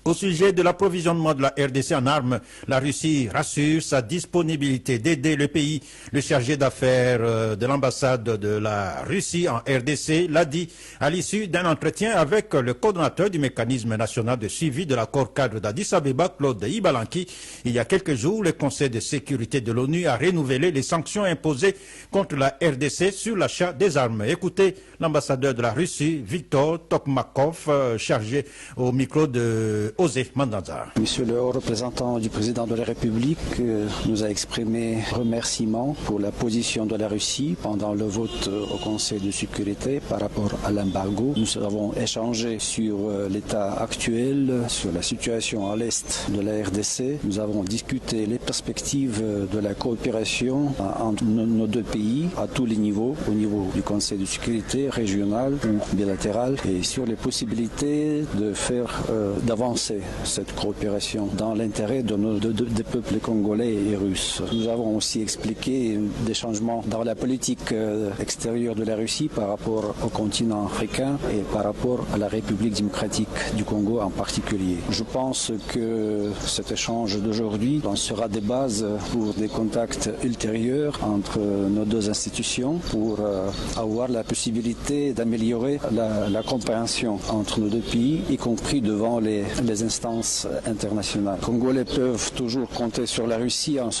Au sujet de l'approvisionnement de la RDC en armes, la Russie rassure sa disponibilité d'aider le pays. Le chargé d'affaires de l'ambassade de la Russie en RDC l'a dit à l'issue d'un entretien avec le coordonnateur du mécanisme national de suivi de l'accord cadre d'Addis Abeba, Claude Ibalanki. Il y a quelques jours, le Conseil de sécurité de l'ONU a renouvelé les sanctions imposées contre la RDC sur l'achat des armes. Écoutez l'ambassadeur de la Russie, Viktor Tokmakov, chargé au micro de Osé Mandanza. Monsieur le haut représentant du président de la République nous a exprimé remerciements pour la position de la Russie pendant le vote au Conseil de sécurité par rapport à l'embargo. Nous avons échangé sur l'état actuel, sur la situation à l'est de la RDC. Nous avons discuté les perspectives de la coopération entre nos deux pays à tous les niveaux, au niveau du Conseil de sécurité régional ou bilatéral, et sur les possibilités de faire d'avancer cette coopération dans l'intérêt des peuples congolais et russes. Nous avons aussi expliqué des changements dans la politique extérieure de la Russie par rapport au continent africain et par rapport à la République démocratique du Congo en particulier. Je pense que cet échange d'aujourd'hui sera des bases pour des contacts ultérieurs entre nos deux institutions pour avoir la possibilité d'améliorer la compréhension entre nos deux pays, y compris devant les instances internationales. Les Congolais peuvent toujours compter sur la Russie en ce